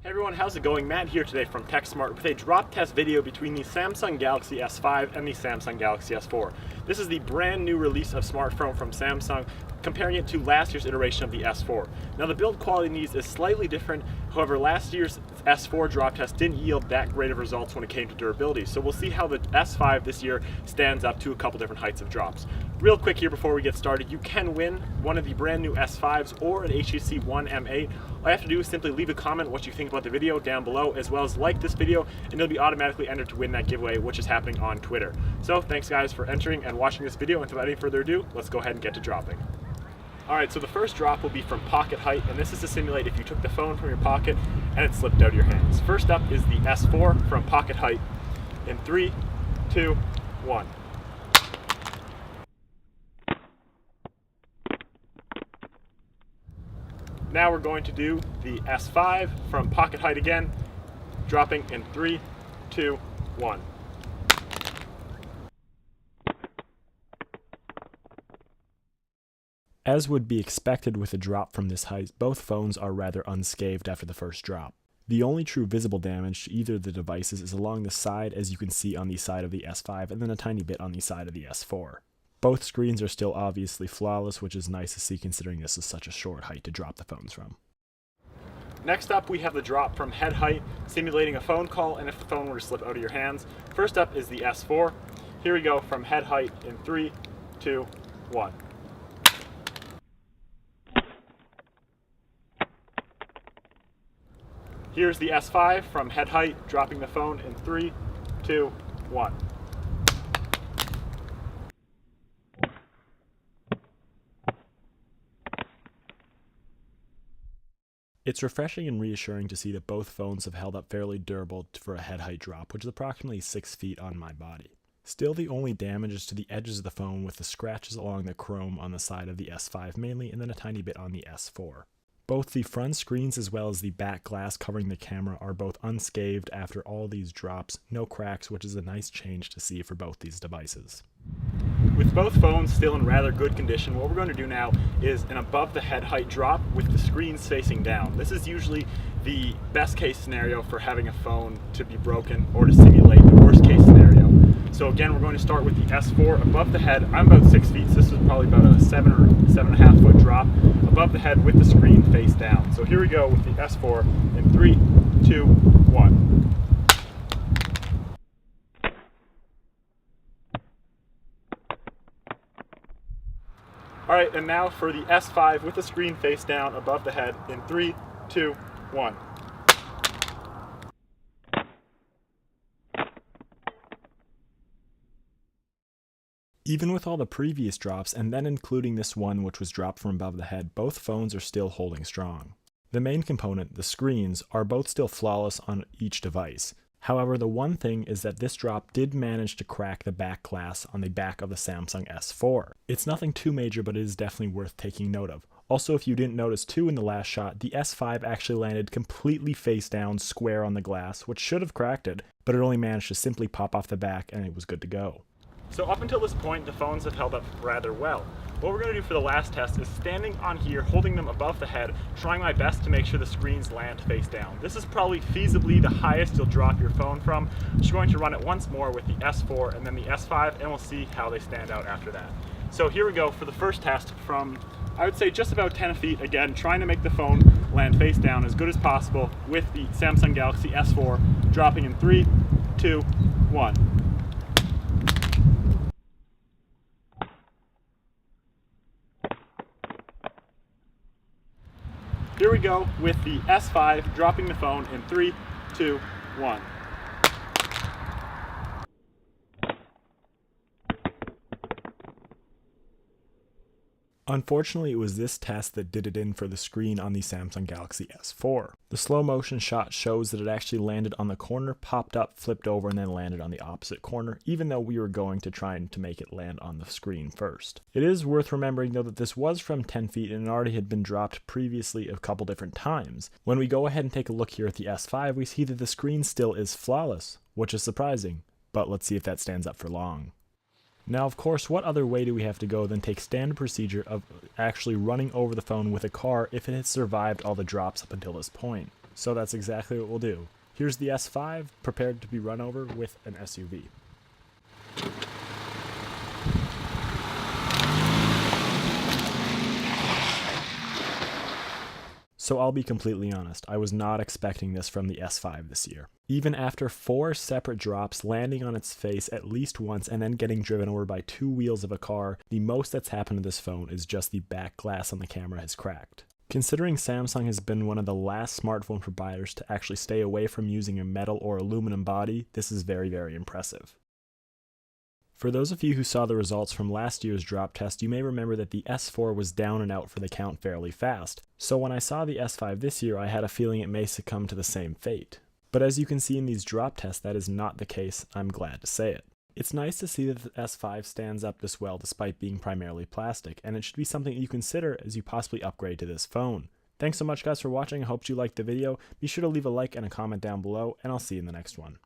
Hey everyone, how's it going? Matt here today from TechSmart with a drop test video between the Samsung Galaxy S5 and the Samsung Galaxy S4. This is the brand new release of smartphone from Samsung, comparing it to last year's iteration of the S4. Now the build quality in these is slightly different, however last year's S4 drop test didn't yield that great of results when it came to durability, so we'll see how the S5 this year stands up to a couple different heights of drops. Real quick here before we get started, you can win one of the brand new S5s or an HTC One M8. All you have to do is simply leave a comment what you think about the video down below, as well as like this video, and you'll be automatically entered to win that giveaway, which is happening on Twitter. So thanks guys for entering and watching this video, and without any further ado, let's go ahead and get to dropping. Alright, so the first drop will be from pocket height, and this is to simulate if you took the phone from your pocket and it slipped out of your hands. First up is the S4 from pocket height in 3, 2, 1. Now we're going to do the S5 from pocket height again, dropping in 3, 2, 1. As would be expected with a drop from this height, both phones are rather unscathed after the first drop. The only true visible damage to either of the devices is along the side, as you can see on the side of the S5, and then a tiny bit on the side of the S4. Both screens are still obviously flawless, which is nice to see considering this is such a short height to drop the phones from. Next up, we have the drop from head height, simulating a phone call and if the phone were to slip out of your hands. First up is the S4. Here we go from head height in 3, 2, 1. Here's the S5 from head height, dropping the phone in 3, 2, 1. It's refreshing and reassuring to see that both phones have held up fairly durable for a head height drop, which is approximately 6 feet on my body. Still, the only damage is to the edges of the phone, with the scratches along the chrome on the side of the S5 mainly, and then a tiny bit on the S4. Both the front screens as well as the back glass covering the camera are both unscathed after all these drops, no cracks, which is a nice change to see for both these devices. With both phones still in rather good condition, what we're going to do now is an above the head height drop with the screens facing down. This is usually the best case scenario for having a phone to be broken or to simulate the worst case scenario. So again, we're going to start with the S4 above the head. I'm about 6 feet, so this is probably about a 7 or 7.5 foot drop above the head with the screen face down. So here we go with the S4 in 3, 2, 1. Alright, and now for the S5 with the screen face down above the head in 3, 2, 1. Even with all the previous drops, and then including this one which was dropped from above the head, both phones are still holding strong. The main component, the screens, are both still flawless on each device. However, the one thing is that this drop did manage to crack the back glass on the back of the Samsung S4. It's nothing too major, but it is definitely worth taking note of. Also, if you didn't notice too in the last shot, the S5 actually landed completely face down square on the glass, which should have cracked it, but it only managed to simply pop off the back and it was good to go. So up until this point, the phones have held up rather well. What we're going to do for the last test is standing on here, holding them above the head, trying my best to make sure the screens land face down. This is probably feasibly the highest you'll drop your phone from. I'm just going to run it once more with the S4 and then the S5, and we'll see how they stand out after that. So here we go for the first test from, I would say, just about 10 feet, again, trying to make the phone land face down as good as possible with the Samsung Galaxy S4, dropping in 3, 2, 1. Here we go with the S5, dropping the phone in 3, 2, 1. Unfortunately, it was this test that did it in for the screen on the Samsung Galaxy S4. The slow motion shot shows that it actually landed on the corner, popped up, flipped over, and then landed on the opposite corner, even though we were going to try to make it land on the screen first. It is worth remembering though that this was from 10 feet and it already had been dropped previously a couple different times. When we go ahead and take a look here at the S5, we see that the screen still is flawless, which is surprising, but let's see if that stands up for long. Now, of course, what other way do we have to go than take standard procedure of actually running over the phone with a car if it has survived all the drops up until this point? So that's exactly what we'll do. Here's the S5 prepared to be run over with an SUV. So I'll be completely honest, I was not expecting this from the S5 this year. Even after 4 separate drops, landing on its face at least once and then getting driven over by 2 wheels of a car, the most that's happened to this phone is just the back glass on the camera has cracked. Considering Samsung has been one of the last smartphone providers to actually stay away from using a metal or aluminum body, this is very, very impressive. For those of you who saw the results from last year's drop test, you may remember that the S4 was down and out for the count fairly fast. So when I saw the S5 this year, I had a feeling it may succumb to the same fate. But as you can see in these drop tests, that is not the case. I'm glad to say it. It's nice to see that the S5 stands up this well despite being primarily plastic, and it should be something you consider as you possibly upgrade to this phone. Thanks so much guys for watching. I hope you liked the video. Be sure to leave a like and a comment down below, and I'll see you in the next one.